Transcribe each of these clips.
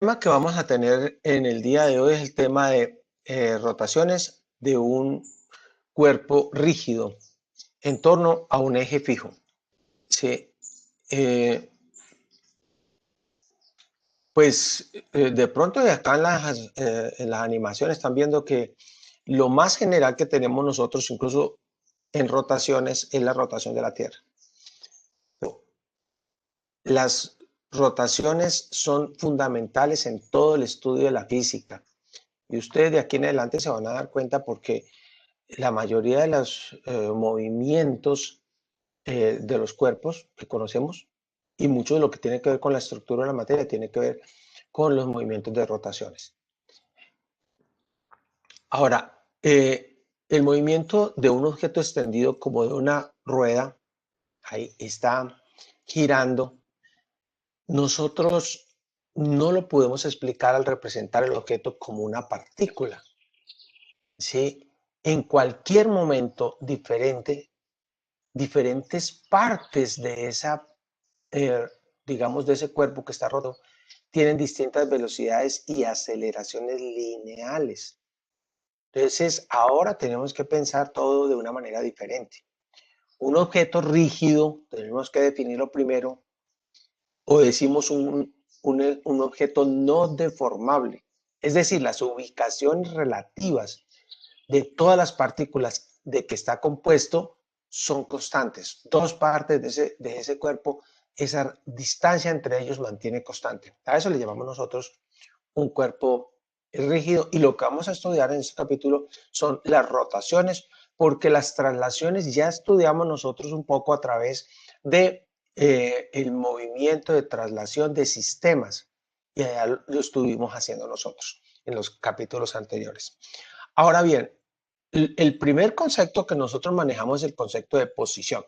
tema que vamos a tener en el día de hoy es el tema de rotaciones de un cuerpo rígido en torno a un eje fijo. Sí. De pronto acá en las animaciones están viendo que lo más general que tenemos nosotros, incluso en rotaciones, es la rotación de la Tierra. Las rotaciones son fundamentales en todo el estudio de la física. Y ustedes de aquí en adelante se van a dar cuenta porque la mayoría de los movimientos de los cuerpos que conocemos y mucho de lo que tiene que ver con la estructura de la materia tiene que ver con los movimientos de rotaciones. Ahora, el movimiento de un objeto extendido como de una rueda, ahí está girando, nosotros no lo podemos explicar al representar el objeto como una partícula. ¿Sí? En cualquier momento diferentes partes de esa, digamos, de ese cuerpo que está roto, tienen distintas velocidades y aceleraciones lineales. Entonces, ahora tenemos que pensar todo de una manera diferente. Un objeto rígido, tenemos que definirlo primero, o decimos un objeto no deformable. Es decir, las ubicaciones relativas de todas las partículas de que está compuesto son constantes. Dos partes de ese cuerpo, esa distancia entre ellos mantiene constante. A eso le llamamos nosotros un cuerpo rígido, y lo que vamos a estudiar en este capítulo son las rotaciones, porque las traslaciones ya estudiamos nosotros un poco a través de el movimiento de traslación de sistemas, y allá lo estuvimos haciendo nosotros en los capítulos anteriores. Ahora bien, el primer concepto que nosotros manejamos es el concepto de posición.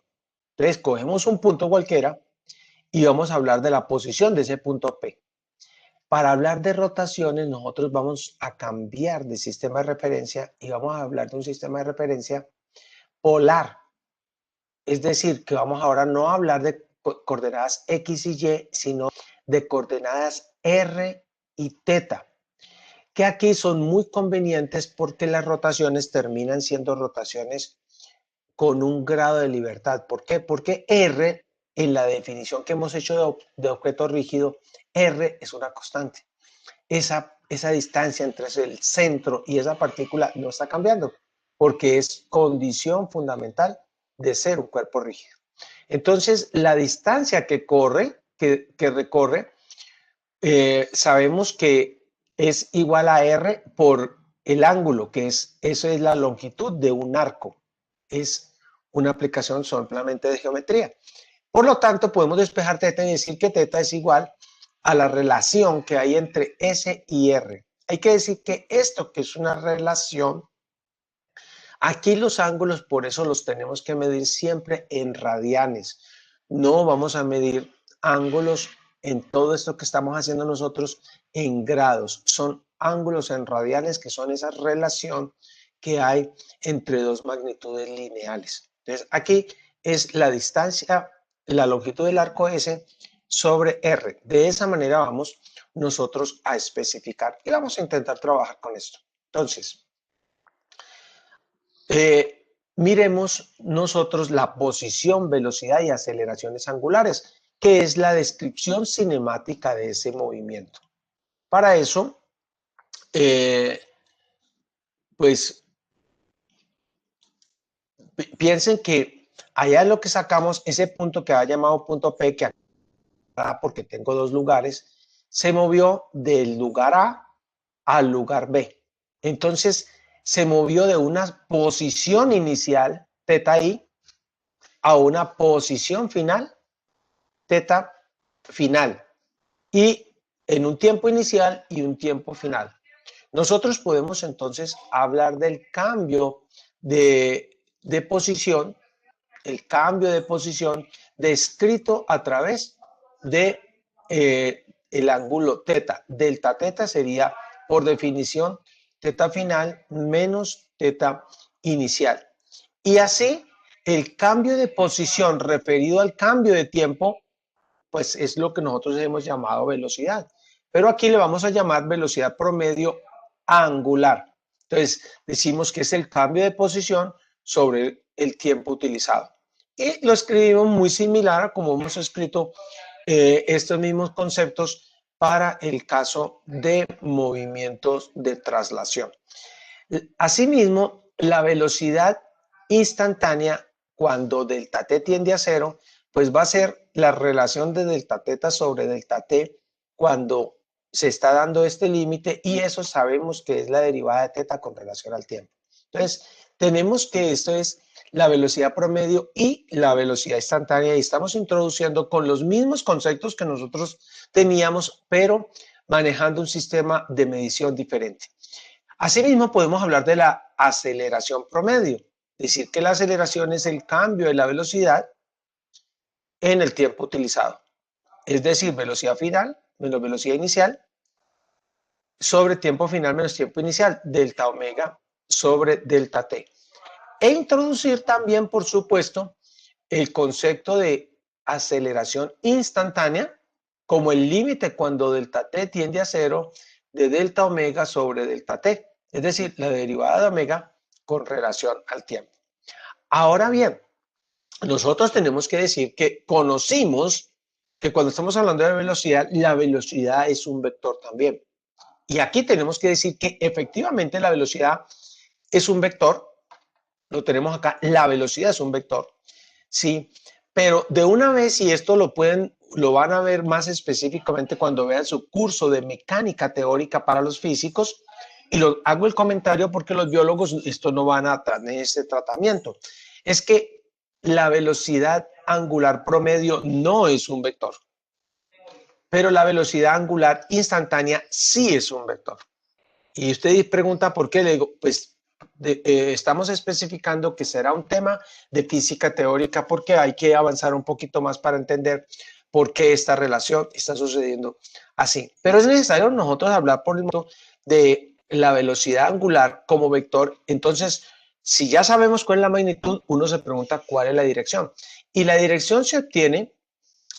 Entonces, cogemos un punto cualquiera y vamos a hablar de la posición de ese punto P. Para hablar de rotaciones, nosotros vamos a cambiar de sistema de referencia y vamos a hablar de un sistema de referencia polar. Es decir, que vamos ahora no a hablar de coordenadas X y Y, sino de coordenadas R y θ, que aquí son muy convenientes porque las rotaciones terminan siendo rotaciones con un grado de libertad. ¿Por qué? Porque R, en la definición que hemos hecho de objeto rígido, R es una constante. Esa distancia entre el centro y esa partícula no está cambiando, porque es condición fundamental de ser un cuerpo rígido. Entonces, la distancia que recorre, sabemos que es igual a R por el ángulo, eso es la longitud de un arco. Es una aplicación solamente de geometría. Por lo tanto, podemos despejar θ y decir que θ es igual a la relación que hay entre S y R. Hay que decir que esto, que es una relación, aquí los ángulos, por eso los tenemos que medir siempre en radianes. No vamos a medir ángulos en todo esto que estamos haciendo nosotros en grados. Son ángulos en radianes, que son esa relación que hay entre dos magnitudes lineales. Entonces, aquí es la distancia, la longitud del arco S sobre R. De esa manera vamos nosotros a especificar y vamos a intentar trabajar con esto. Entonces, miremos nosotros la posición, velocidad y aceleraciones angulares, que es la descripción cinemática de ese movimiento. Para eso, pues piensen que allá en lo que sacamos, ese punto que ha llamado punto P, que acá, porque tengo dos lugares, se movió del lugar A al lugar B. Entonces, se movió de una posición inicial, θi, a una posición final, θ final, y en un tiempo inicial y un tiempo final. Nosotros podemos entonces hablar del cambio de posición, el cambio de posición descrito a través de el ángulo θ. Delta θ sería, por definición, θ final menos θ inicial. Y así, el cambio de posición referido al cambio de tiempo, pues es lo que nosotros hemos llamado velocidad. pero aquí le vamos a llamar velocidad promedio angular. Entonces, decimos que es el cambio de posición sobre el tiempo utilizado. Y lo escribimos muy similar a como hemos escrito estos mismos conceptos para el caso de movimientos de traslación. Asimismo, la velocidad instantánea cuando delta t tiende a cero, pues va a ser la relación de delta teta sobre delta t cuando se está dando este límite, y eso sabemos que es la derivada de teta con relación al tiempo. Entonces, tenemos que esto es la velocidad promedio y la velocidad instantánea, y estamos introduciendo con los mismos conceptos que nosotros teníamos, pero manejando un sistema de medición diferente. Asimismo, podemos hablar de la aceleración promedio, decir que la aceleración es el cambio de la velocidad en el tiempo utilizado. Es decir, velocidad final menos velocidad inicial sobre tiempo final menos tiempo inicial, delta omega sobre delta t. E introducir también, por supuesto, el concepto de aceleración instantánea como el límite cuando delta t tiende a cero de delta omega sobre delta t, es decir, la derivada de omega con relación al tiempo. Ahora bien, nosotros tenemos que decir que conocimos que cuando estamos hablando de velocidad, la velocidad es un vector también. Y aquí tenemos que decir que efectivamente la velocidad es un vector, lo tenemos acá, la velocidad es un vector, sí, pero de una vez, y esto lo van a ver más específicamente cuando vean su curso de mecánica teórica para los físicos, y hago el comentario porque los biólogos esto no van a tener este tratamiento, es que la velocidad angular promedio no es un vector, pero la velocidad angular instantánea sí es un vector. Y usted pregunta por qué, le digo, pues estamos especificando que será un tema de física teórica porque hay que avanzar un poquito más para entender por qué esta relación está sucediendo así. Pero es necesario nosotros hablar por el momento de la velocidad angular como vector. Entonces, si ya sabemos cuál es la magnitud, uno se pregunta cuál es la dirección. Y la dirección se obtiene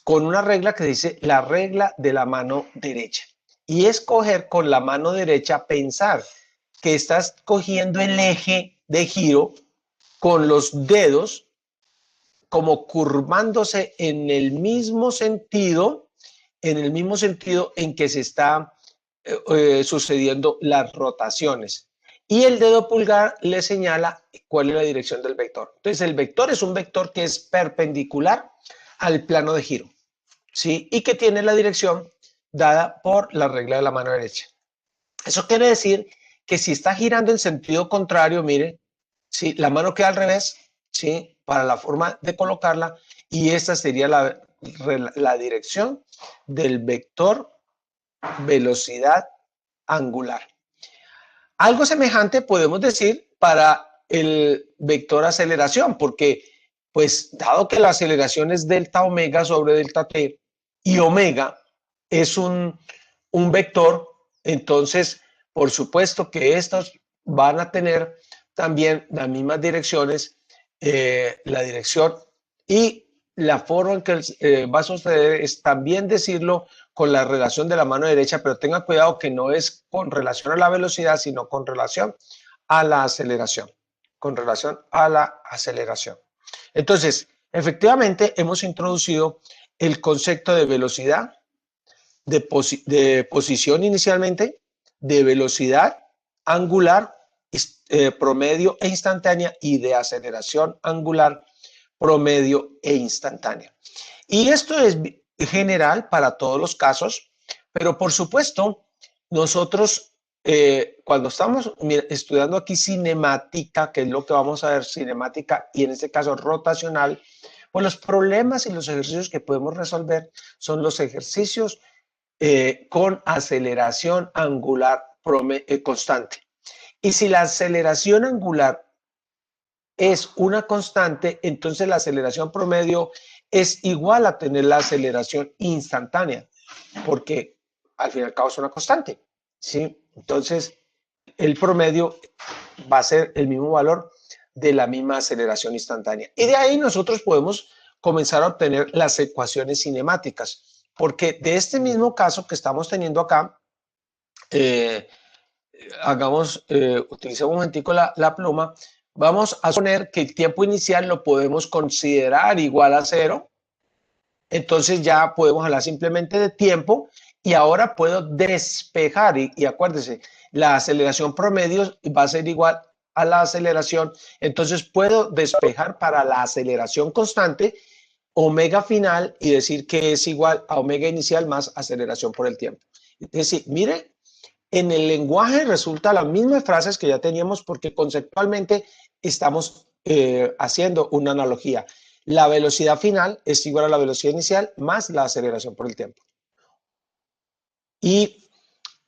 con una regla que dice la regla de la mano derecha. Y es coger con la mano derecha, pensar que estás cogiendo el eje de giro con los dedos como curvándose en el mismo sentido en que se está sucediendo las rotaciones. Y el dedo pulgar le señala cuál es la dirección del vector. Entonces, el vector es un vector que es perpendicular al plano de giro, ¿sí? Y que tiene la dirección dada por la regla de la mano derecha. Eso quiere decir que si está girando en sentido contrario, mire, ¿sí? La mano queda al revés, ¿sí? Para la forma de colocarla, y esta sería la dirección del vector velocidad angular. Algo semejante podemos decir para el vector aceleración, porque pues dado que la aceleración es delta omega sobre delta t y omega es un vector, entonces por supuesto que estos van a tener también las mismas direcciones, la dirección, y la forma en que va a suceder es también decirlo con la relación de la mano derecha, pero tenga cuidado que no es con relación a la velocidad, sino con relación a la aceleración, con relación a la aceleración. Entonces, efectivamente, hemos introducido el concepto de velocidad, de posición inicialmente, de velocidad angular, promedio e instantánea, y de aceleración angular, promedio e instantánea. Y esto es general para todos los casos, pero por supuesto, nosotros cuando estamos estudiando aquí cinemática, que es lo que vamos a ver, cinemática y en este caso rotacional, pues los problemas y los ejercicios que podemos resolver son los ejercicios con aceleración angular constante. Y si la aceleración angular es una constante, entonces la aceleración promedio es igual a tener la aceleración instantánea, porque al fin y al cabo es una constante, ¿sí? Entonces, el promedio va a ser el mismo valor de la misma aceleración instantánea. Y de ahí nosotros podemos comenzar a obtener las ecuaciones cinemáticas. Porque de este mismo caso que estamos teniendo acá, utilicemos un momentico la pluma, vamos a suponer que el tiempo inicial lo podemos considerar igual a 0. Entonces ya podemos hablar simplemente de tiempo y ahora puedo despejar. Y acuérdense, la aceleración promedio va a ser igual a la aceleración. Entonces puedo despejar para la aceleración constante omega final y decir que es igual a omega inicial más aceleración por el tiempo. Es decir, mire, en el lenguaje resulta las mismas frases que ya teníamos porque conceptualmente estamos haciendo una analogía. La velocidad final es igual a la velocidad inicial más la aceleración por el tiempo. Y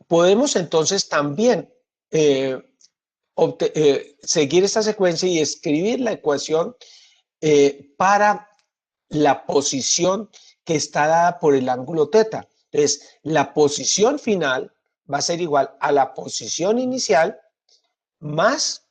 podemos entonces también seguir esta secuencia y escribir la ecuación para la posición que está dada por el ángulo teta. Entonces, la posición final va a ser igual a la posición inicial más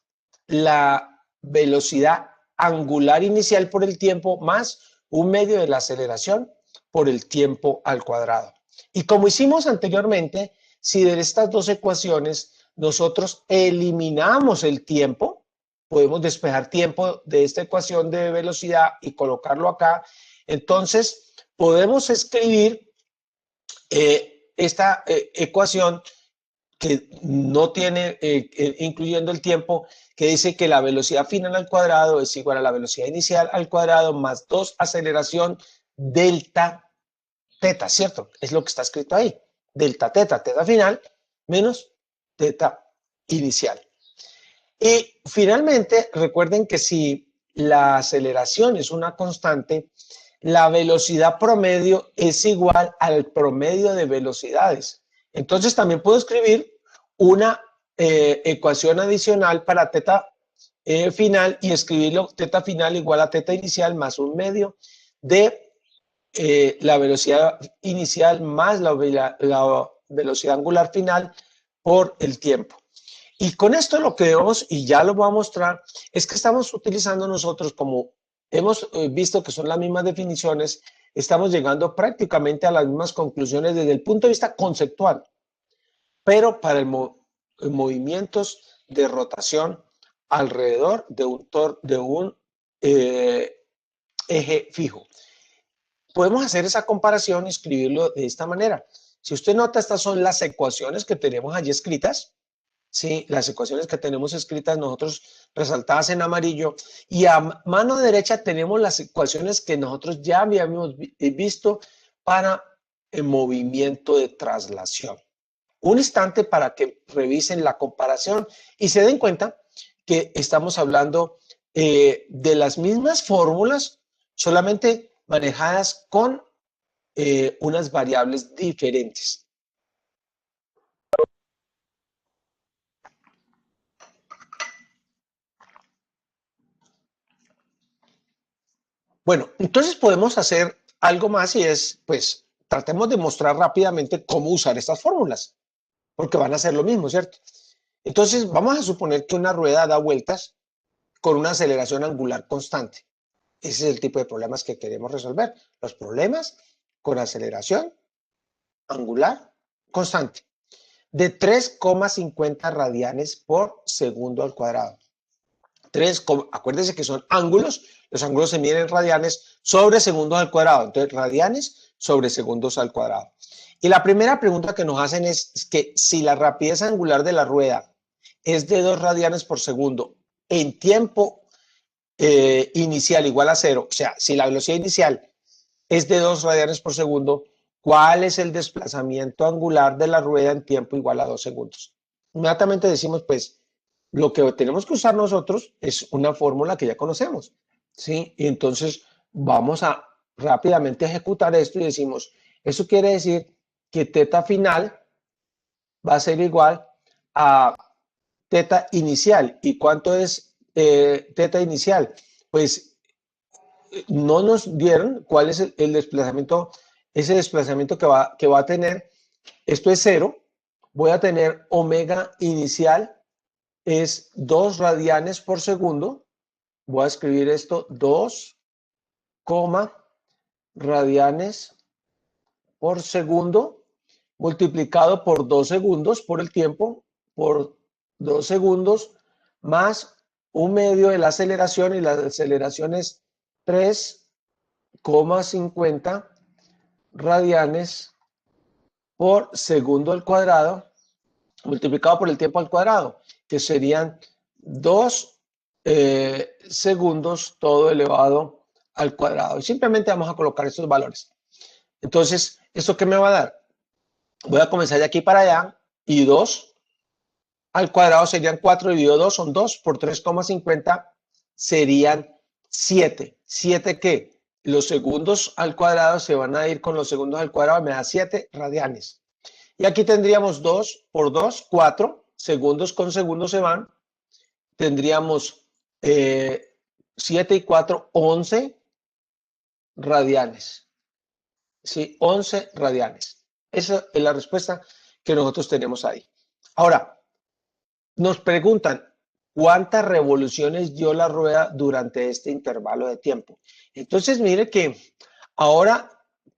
la velocidad angular inicial por el tiempo más un medio de la aceleración por el tiempo al cuadrado. Y como hicimos anteriormente, si de estas dos ecuaciones nosotros eliminamos el tiempo, podemos despejar tiempo de esta ecuación de velocidad y colocarlo acá. Entonces, podemos escribir esta ecuación que no tiene, incluyendo el tiempo, que dice que la velocidad final al cuadrado es igual a la velocidad inicial al cuadrado más 2 aceleración delta teta, ¿cierto? Es lo que está escrito ahí. Delta teta, teta final, menos teta inicial. Y finalmente, recuerden que si la aceleración es una constante, la velocidad promedio es igual al promedio de velocidades. Entonces también puedo escribir una ecuación adicional para teta final y escribirlo teta final igual a teta inicial más un medio de la velocidad inicial más la velocidad angular final por el tiempo. Y con esto lo que vemos, y ya lo voy a mostrar, es que estamos utilizando nosotros, como hemos visto que son las mismas definiciones, estamos llegando prácticamente a las mismas conclusiones desde el punto de vista conceptual, pero para movimientos de rotación alrededor de un eje fijo. Podemos hacer esa comparación y escribirlo de esta manera. Si usted nota, estas son las ecuaciones que tenemos allí escritas. Sí, las ecuaciones que tenemos escritas nosotros resaltadas en amarillo, y a mano derecha tenemos las ecuaciones que nosotros ya habíamos visto para el movimiento de traslación. Un instante para que revisen la comparación y se den cuenta que estamos hablando de las mismas fórmulas, solamente manejadas con unas variables diferentes. Bueno, entonces podemos hacer algo más y es, pues, tratemos de mostrar rápidamente cómo usar estas fórmulas, porque van a ser lo mismo, ¿cierto? Entonces, vamos a suponer que una rueda da vueltas con una aceleración angular constante. Ese es el tipo de problemas que queremos resolver. Los problemas con aceleración angular constante de 3,50 radianes por segundo al cuadrado. Acuérdense que son ángulos, los ángulos se miden en radianes sobre segundos al cuadrado, entonces radianes sobre segundos al cuadrado. Y la primera pregunta que nos hacen es que si la rapidez angular de la rueda es de 2 radianes por segundo en tiempo inicial igual a 0, o sea, si la velocidad inicial es de 2 radianes por segundo, ¿cuál es el desplazamiento angular de la rueda en tiempo igual a 2 segundos? Inmediatamente decimos, pues, lo que tenemos que usar nosotros es una fórmula que ya conocemos, ¿sí? Y entonces vamos a rápidamente ejecutar esto y decimos, eso quiere decir que teta final va a ser igual a teta inicial. ¿Y cuánto es teta inicial? Pues no nos dieron cuál es el desplazamiento, ese desplazamiento que va a tener. Esto es 0. Voy a tener omega inicial es 2 radianes por segundo. Voy a escribir esto, 2, radianes por segundo multiplicado por 2 segundos por el tiempo, por 2 segundos, más 1/2 de la aceleración, y la aceleración es 3,50 radianes por segundo al cuadrado, multiplicado por el tiempo al cuadrado, que serían 2 segundos todo elevado al cuadrado. Y simplemente vamos a colocar estos valores. Entonces, ¿esto qué me va a dar? Voy a comenzar de aquí para allá, y 2 al cuadrado serían 4 dividido 2, son 2 por 3,50 serían 7. ¿7 qué? Los segundos al cuadrado se van a ir con los segundos al cuadrado, me da 7 radianes. Y aquí tendríamos 2 por 2, 4, segundos con segundos se van. Tendríamos 7 y 4, 11 radianes. Sí, 11 radianes. Esa es la respuesta que nosotros tenemos ahí. Ahora, nos preguntan, ¿cuántas revoluciones dio la rueda durante este intervalo de tiempo? Entonces, mire que ahora,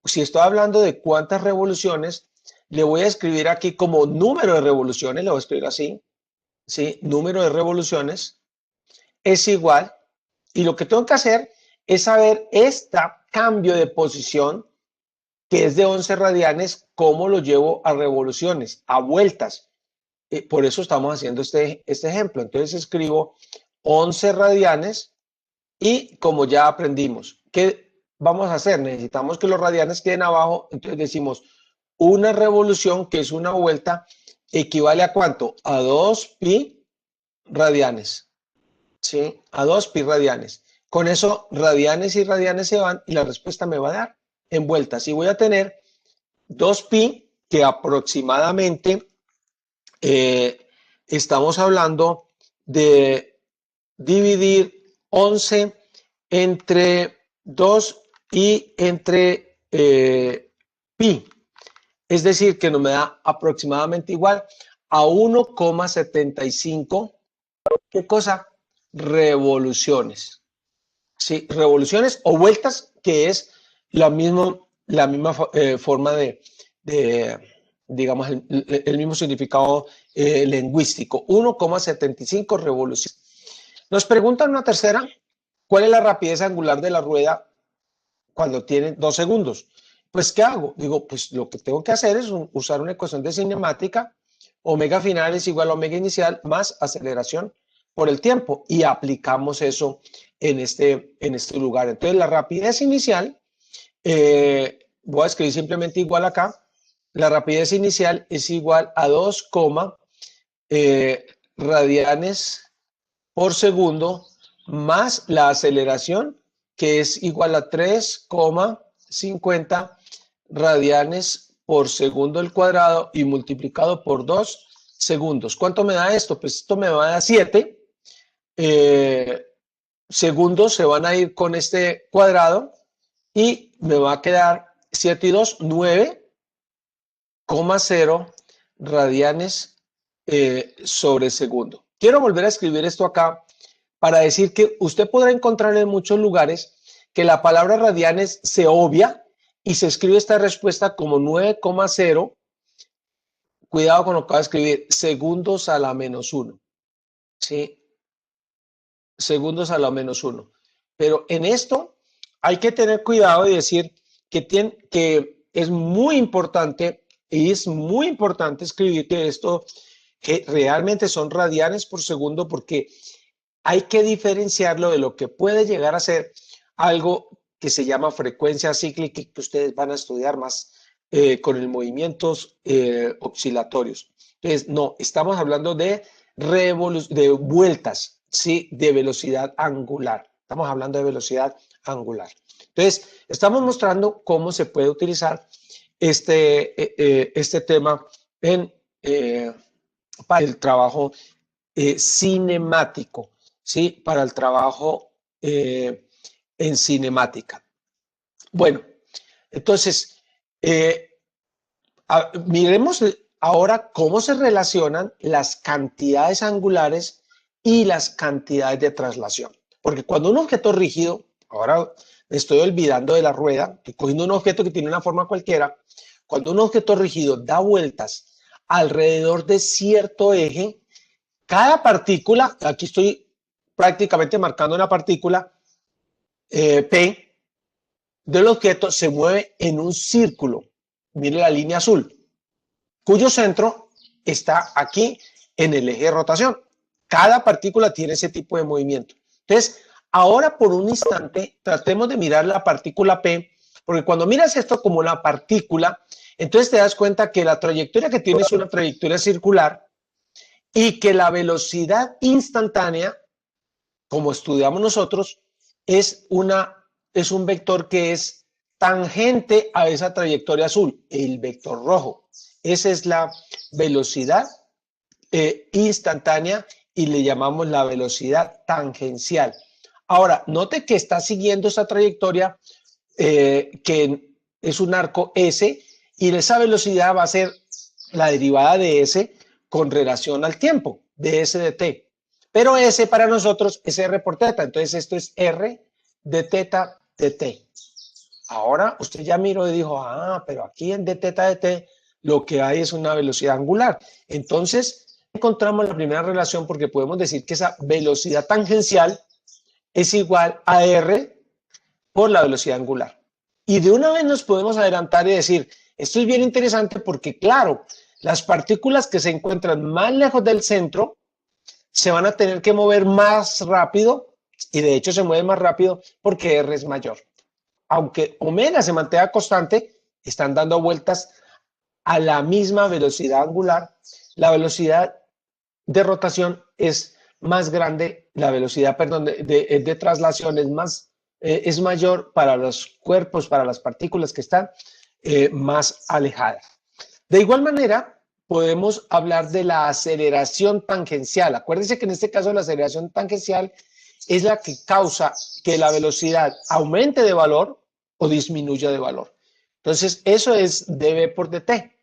si estoy hablando de cuántas revoluciones, le voy a escribir aquí como número de revoluciones, le voy a escribir así, ¿sí? Número de revoluciones es igual, y lo que tengo que hacer es saber este cambio de posición, que es de 11 radianes, cómo lo llevo a revoluciones, a vueltas. Por eso estamos haciendo este ejemplo. Entonces escribo 11 radianes, y como ya aprendimos, ¿qué vamos a hacer? Necesitamos que los radianes queden abajo, entonces decimos una revolución, que es una vuelta, equivale a ¿cuánto? A 2pi radianes, ¿sí? A 2pi radianes. Con eso, radianes y radianes se van, y la respuesta me va a dar en vueltas. Y voy a tener 2pi, que aproximadamente estamos hablando de dividir 11 entre 2 y entre pi. Es decir, que nos me da aproximadamente igual a 1,75. ¿Qué cosa? Revoluciones. Sí, revoluciones o vueltas, que es la misma forma de digamos, el mismo significado lingüístico. 1,75 revoluciones. Nos preguntan una tercera, ¿cuál es la rapidez angular de la rueda cuando tiene 2 segundos? Pues, ¿qué hago? Digo, pues lo que tengo que hacer es usar una ecuación de cinemática. Omega final es igual a omega inicial más aceleración por el tiempo, y aplicamos eso en este lugar. Entonces, la rapidez inicial, voy a escribir simplemente igual acá. La rapidez inicial es igual a 2, radianes por segundo más la aceleración, que es igual a 3,50 radianes por segundo al cuadrado, y multiplicado por 2 segundos. ¿Cuánto me da esto? Pues esto me va a dar 7. Segundos se van a ir con este cuadrado, y me va a quedar 7 y 2, 9,0 radianes sobre segundo. Quiero volver a escribir esto acá para decir que usted podrá encontrar en muchos lugares que la palabra radianes se obvia y se escribe esta respuesta como 9,0. Cuidado con lo que va a escribir, segundos a la menos 1. ¿Sí? Segundos a la menos 1. Pero en esto hay que tener cuidado y decir que es muy importante, y es muy importante escribir que realmente son radianes por segundo, porque hay que diferenciarlo de lo que puede llegar a ser algo que se llama frecuencia cíclica, que ustedes van a estudiar más con el movimientos oscilatorios. Entonces, no, estamos hablando de vueltas, ¿sí? De velocidad angular. Estamos hablando de velocidad angular. Entonces, estamos mostrando cómo se puede utilizar este tema para el trabajo cinemático, ¿sí? Para el trabajo en cinemática. Bueno, entonces, miremos ahora cómo se relacionan las cantidades angulares y las cantidades de traslación. Porque cuando un objeto rígido, ahora me estoy olvidando de la rueda, estoy cogiendo un objeto que tiene una forma cualquiera, cuando un objeto rígido da vueltas alrededor de cierto eje, cada partícula, aquí estoy prácticamente marcando una partícula, P, del objeto se mueve en un círculo. Mire la línea azul, cuyo centro está aquí en el eje de rotación. Cada partícula tiene ese tipo de movimiento. Entonces, ahora por un instante, tratemos de mirar la partícula P, porque cuando miras esto como una partícula, entonces te das cuenta que la trayectoria que tiene es una trayectoria circular y que la velocidad instantánea, como estudiamos nosotros, es un vector que es tangente a esa trayectoria azul, el vector rojo. Esa es la velocidad instantánea y le llamamos la velocidad tangencial. Ahora, note que está siguiendo esa trayectoria que es un arco S y esa velocidad va a ser la derivada de S con relación al tiempo, de S de t. Pero S para nosotros es R por teta, entonces esto es R de teta de t. Ahora usted ya miró y dijo, pero aquí en d teta de t lo que hay es una velocidad angular. Entonces encontramos la primera relación porque podemos decir que esa velocidad tangencial es igual a R por la velocidad angular. Y de una vez nos podemos adelantar y decir, esto es bien interesante porque, claro, las partículas que se encuentran más lejos del centro se van a tener que mover más rápido y de hecho se mueven más rápido porque R es mayor. Aunque omega se mantenga constante, están dando vueltas a la misma velocidad angular. La velocidad de rotación es más grande, la velocidad, perdón, de traslación es mayor para los cuerpos, para las partículas que están más alejadas. De igual manera, podemos hablar de la aceleración tangencial. Acuérdense que en este caso la aceleración tangencial es la que causa que la velocidad aumente de valor o disminuya de valor. Entonces, eso es dv por dt.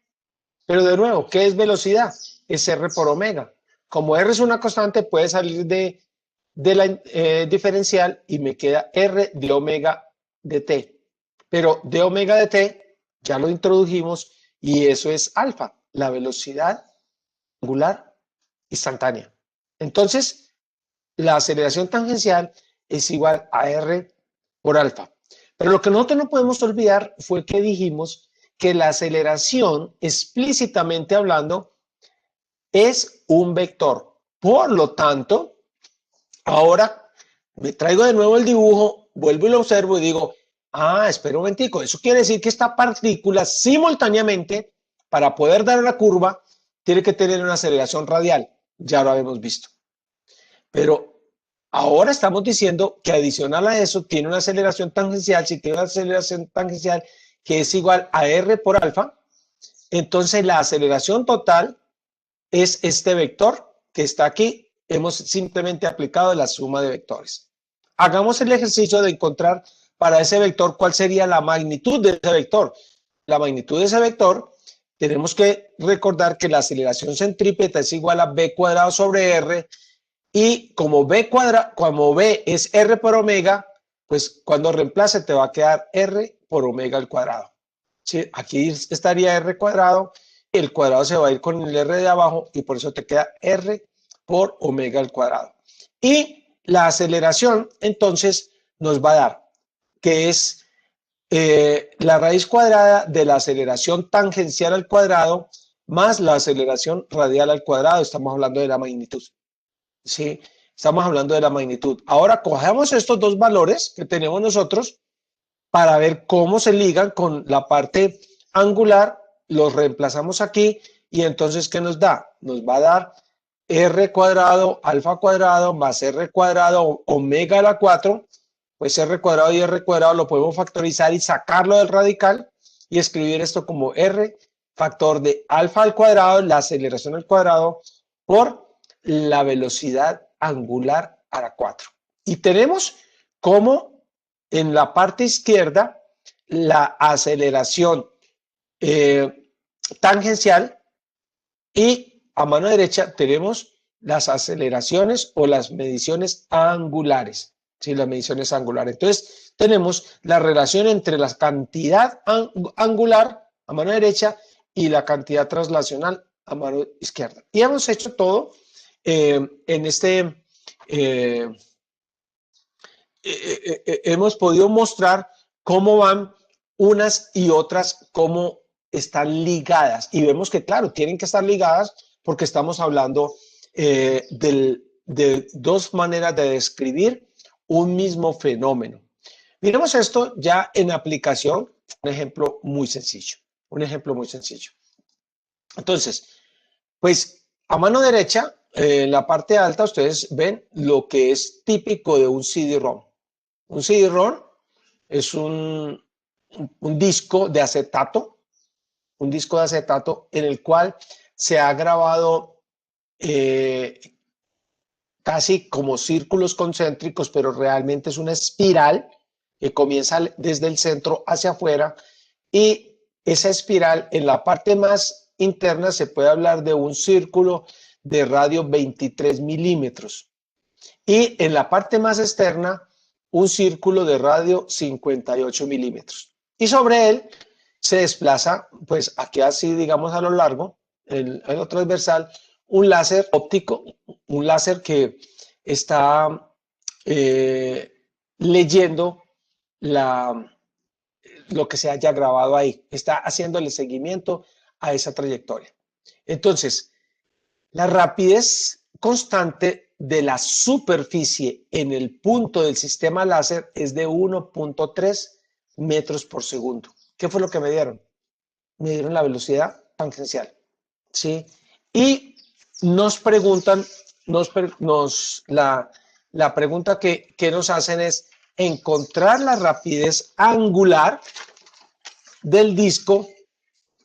Pero de nuevo, ¿qué es velocidad? Es R por omega. Como R es una constante, puede salir de la diferencial y me queda R de omega de t. Pero de omega de t ya lo introdujimos y eso es alfa, la velocidad angular instantánea. Entonces, la aceleración tangencial es igual a R por alfa. Pero lo que nosotros no podemos olvidar fue que dijimos que la aceleración, explícitamente hablando, es un vector. Por lo tanto, ahora me traigo de nuevo el dibujo, vuelvo y lo observo y digo, espera un momentico, eso quiere decir que esta partícula simultáneamente, para poder dar una curva, tiene que tener una aceleración radial. Ya lo habíamos visto. Pero ahora estamos diciendo que adicional a eso tiene una aceleración tangencial. Si tiene una aceleración tangencial que es igual a R por alfa, entonces la aceleración total es este vector que está aquí. Hemos simplemente aplicado la suma de vectores. Hagamos el ejercicio de encontrar para ese vector cuál sería la magnitud de ese vector. La magnitud de ese vector, tenemos que recordar que la aceleración centrípeta es igual a b cuadrado sobre r, y como b es r por omega, pues cuando reemplace te va a quedar r por omega al cuadrado. ¿Sí? Aquí estaría r cuadrado, el cuadrado se va a ir con el r de abajo y por eso te queda r por omega al cuadrado. Y la aceleración entonces nos va a dar que es la raíz cuadrada de la aceleración tangencial al cuadrado más la aceleración radial al cuadrado. Estamos hablando de la magnitud. ¿Sí? Estamos hablando de la magnitud. Ahora cogemos estos dos valores que tenemos nosotros para ver cómo se ligan con la parte angular, los reemplazamos aquí y entonces ¿qué nos da? Nos va a dar r cuadrado, alfa cuadrado más r cuadrado omega a la 4, pues r cuadrado y r cuadrado lo podemos factorizar y sacarlo del radical y escribir esto como r factor de alfa al cuadrado, la aceleración al cuadrado, por la velocidad angular a la 4. Y tenemos como en la parte izquierda la aceleración tangencial y a mano derecha tenemos las aceleraciones o las mediciones angulares. ¿Sí? Las mediciones angulares. Entonces tenemos la relación entre la cantidad angular a mano derecha y la cantidad translacional a mano izquierda. Y hemos hecho todo en este... hemos podido mostrar cómo van unas y otras, cómo están ligadas. Y vemos que, claro, tienen que estar ligadas porque estamos hablando de dos maneras de describir un mismo fenómeno. Miremos esto ya en aplicación, un ejemplo muy sencillo. Un ejemplo muy sencillo. Entonces, pues a mano derecha, en la parte alta, ustedes ven lo que es típico de un CD-ROM. Un CD-ROM es un disco de acetato, en el cual se ha grabado casi como círculos concéntricos, pero realmente es una espiral que comienza desde el centro hacia afuera, y esa espiral en la parte más interna se puede hablar de un círculo de radio 23 milímetros y en la parte más externa un círculo de radio 58 milímetros. Y sobre él se desplaza, pues aquí así digamos a lo largo, en lo transversal, un láser óptico, un láser que está leyendo lo que se haya grabado ahí, está haciéndole seguimiento a esa trayectoria. Entonces, la rapidez constante de la superficie en el punto del sistema láser es de 1.3 metros por segundo. ¿Qué fue lo que me dieron? Me dieron la velocidad tangencial, ¿sí? Y nos preguntan, la pregunta que nos hacen es encontrar la rapidez angular del disco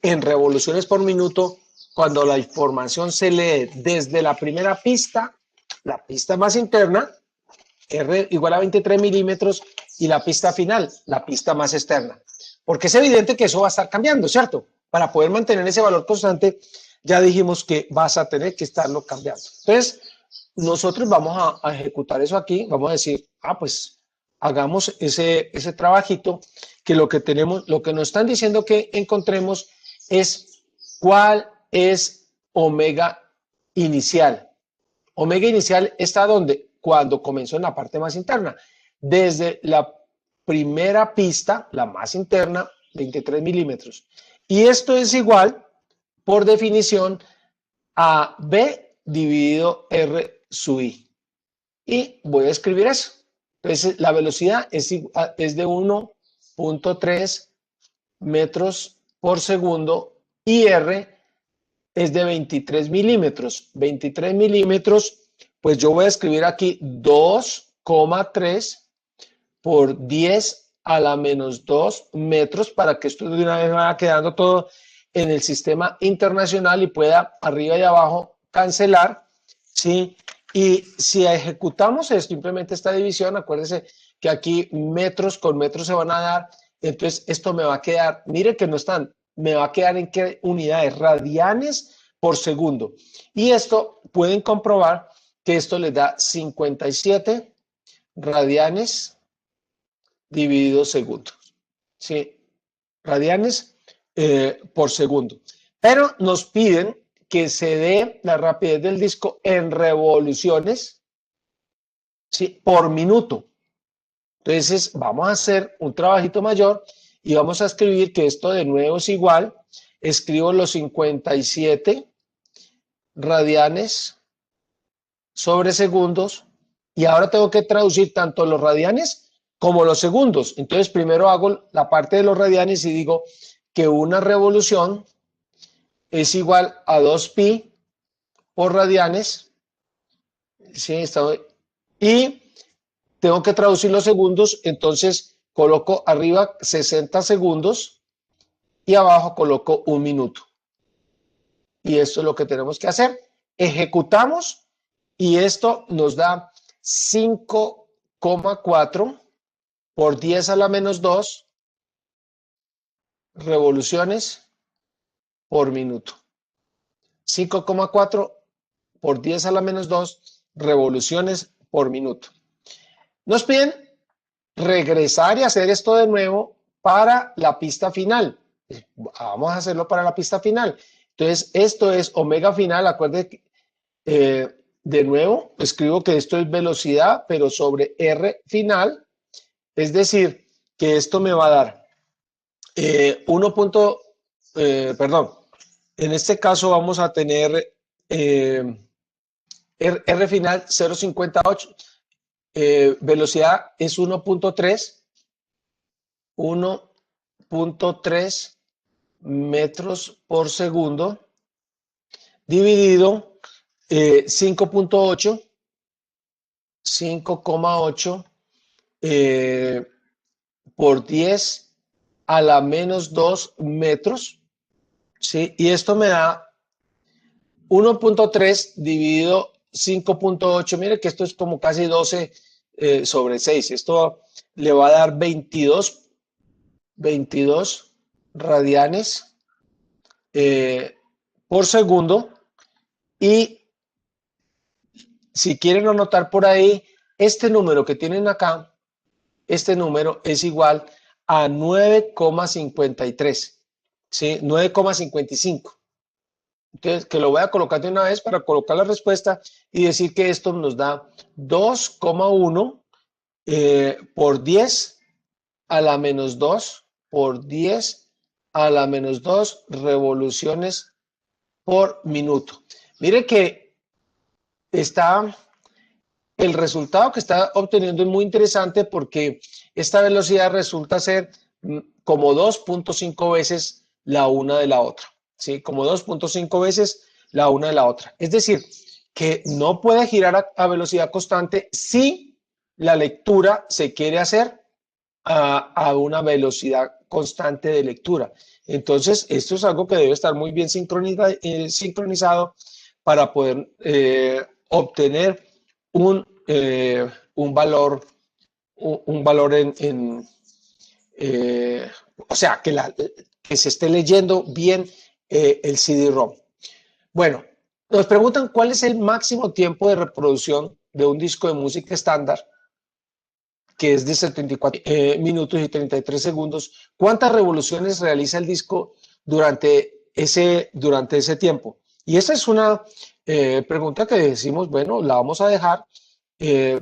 en revoluciones por minuto cuando la información se lee desde la primera pista, la pista más interna, R igual a 23 milímetros, y la pista final, la pista más externa. Porque es evidente que eso va a estar cambiando, ¿cierto? Para poder mantener ese valor constante, ya dijimos que vas a tener que estarlo cambiando. Entonces, nosotros vamos a ejecutar eso aquí, vamos a decir, pues hagamos ese trabajito, que lo que tenemos, lo que nos están diciendo que encontremos es cuál es omega inicial. Omega inicial está donde, cuando comenzó en la parte más interna, desde la primera pista, la más interna, 23 milímetros. Y esto es igual, por definición, a B dividido R sub I. Y voy a escribir eso. Entonces, la velocidad es de 1.3 metros por segundo y R es de 23 milímetros. 23 milímetros, pues yo voy a escribir aquí 2,3 por 10 a la menos 2 metros para que esto de una vez vaya quedando todo en el sistema internacional y pueda arriba y abajo cancelar, ¿sí? Y si ejecutamos esto, simplemente esta división, acuérdense que aquí metros con metros se van a dar, entonces esto me va a quedar, mire que no están, me va a quedar en qué unidades, radianes por segundo. Y esto pueden comprobar que esto les da 57 radianes dividido segundos, ¿sí? Radianes por segundo. Pero nos piden que se dé la rapidez del disco en revoluciones, ¿sí?, por minuto. Entonces vamos a hacer un trabajito mayor y vamos a escribir que esto de nuevo es igual. Escribo los 57 radianes sobre segundos y ahora tengo que traducir tanto los radianes como los segundos. Entonces primero hago la parte de los radianes y digo que una revolución es igual a 2pi por radianes, ¿sí? Y tengo que traducir los segundos, entonces coloco arriba 60 segundos y abajo coloco un minuto. Y esto es lo que tenemos que hacer. Ejecutamos y esto nos da 5,4 por 10 a la menos 2 revoluciones por minuto. 5,4 por 10 a la menos 2 revoluciones por minuto. Nos piden regresar y hacer esto de nuevo para la pista final. Vamos a hacerlo para la pista final. Entonces, esto es omega final. Acuérdense, de nuevo, escribo que esto es velocidad, pero sobre R final. Es decir, que esto me va a dar 1. Perdón, en este caso vamos a tener R final 0,58. Velocidad es 1.3 metros por segundo dividido 5,8 por 10 a la menos 2 metros, ¿sí? Y esto me da 1.3 dividido 5.8. Mire que esto es como casi 12 sobre 6. Esto le va a dar 22 radianes por segundo. Y si quieren anotar por ahí, este número que tienen acá, este número es igual a 9,53, ¿sí? 9,55. Entonces, que lo voy a colocar de una vez para colocar la respuesta y decir que esto nos da 2,1 por 10 a la menos 2 por 10 a la menos 2 revoluciones por minuto. Mire que está, el resultado que está obteniendo es muy interesante porque esta velocidad resulta ser como 2.5 veces la una de la otra, ¿sí? Como 2.5 veces la una de la otra. Es decir, que no puede girar a velocidad constante si la lectura se quiere hacer a una velocidad constante de lectura. Entonces, esto es algo que debe estar muy bien sincronizado para poder obtener un valor, o sea, que se esté leyendo bien el CD-ROM. Bueno, nos preguntan cuál es el máximo tiempo de reproducción de un disco de música estándar, que es de 74 minutos y 33 segundos. ¿Cuántas revoluciones realiza el disco durante ese tiempo? Y esa es una pregunta que decimos, bueno, la vamos a dejar,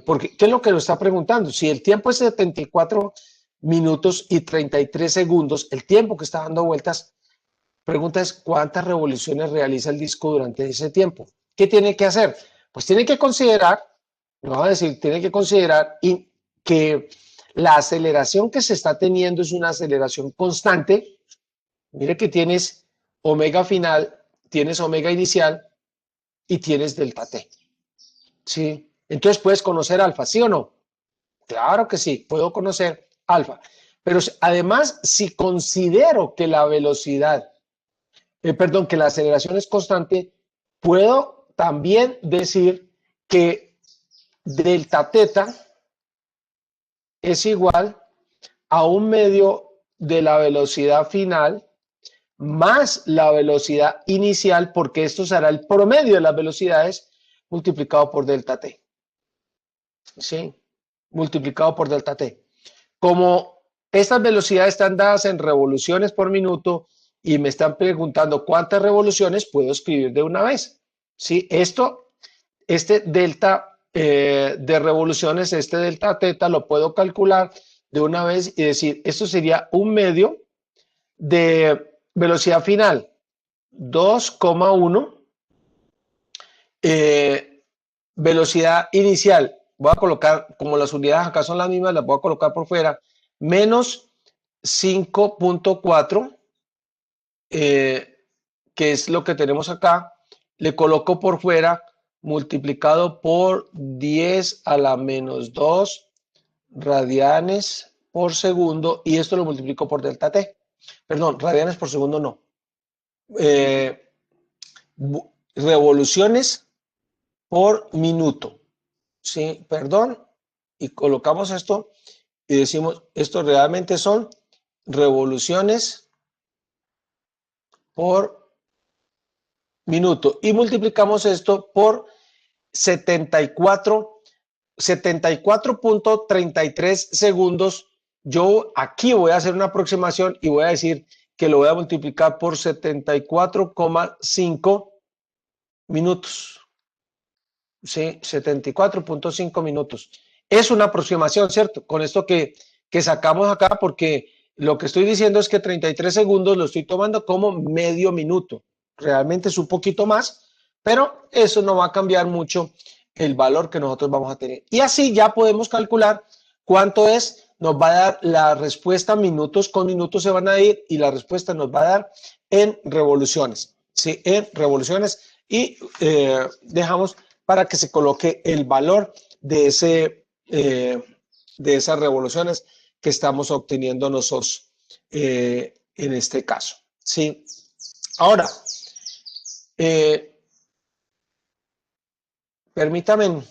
porque ¿qué es lo que nos está preguntando? Si el tiempo es 74 minutos y 33 segundos, el tiempo que está dando vueltas, pregunta es cuántas revoluciones realiza el disco durante ese tiempo. ¿Qué tiene que hacer? Pues tiene que considerar, vamos a decir, tiene que considerar que la aceleración que se está teniendo es una aceleración constante. Mire que tienes omega final, tienes omega inicial y tienes delta T. ¿Sí? Entonces puedes conocer alfa, ¿sí o no? Claro que sí, puedo conocer alfa. Pero además, si considero que la velocidad, que la aceleración es constante, puedo también decir que delta teta es igual a 1/2 de la velocidad final más la velocidad inicial, porque esto será el promedio de las velocidades multiplicado por delta t. ¿Sí? Multiplicado por delta t. Como estas velocidades están dadas en revoluciones por minuto y me están preguntando cuántas revoluciones, puedo escribir de una vez. ¿Sí? Este delta de revoluciones, este delta teta, lo puedo calcular de una vez y decir, esto sería 1/2 de velocidad final, 2,1, velocidad inicial, voy a colocar, como las unidades acá son las mismas, las voy a colocar por fuera, menos 5.4, que es lo que tenemos acá, le coloco por fuera multiplicado por 10 a la menos 2 radianes por segundo, y esto lo multiplico por delta t. Perdón, radianes por segundo no. Revoluciones por minuto. Sí, perdón, y colocamos esto y decimos, esto realmente son revoluciones por minuto. Y multiplicamos esto por 74.33 segundos. Yo aquí voy a hacer una aproximación y voy a decir que lo voy a multiplicar por 74,5 minutos. Sí, 74,5 minutos. Es una aproximación, ¿cierto? Con esto que sacamos acá, porque lo que estoy diciendo es que 33 segundos lo estoy tomando como medio minuto. Realmente es un poquito más, pero eso no va a cambiar mucho el valor que nosotros vamos a tener. Y así ya podemos calcular cuánto es, nos va a dar la respuesta, minutos con minutos se van a ir, y la respuesta nos va a dar en revoluciones. Sí, en revoluciones. Y dejamos para que se coloque el valor de esas revoluciones que estamos obteniendo nosotros en este caso. ¿Sí? Ahora, permítame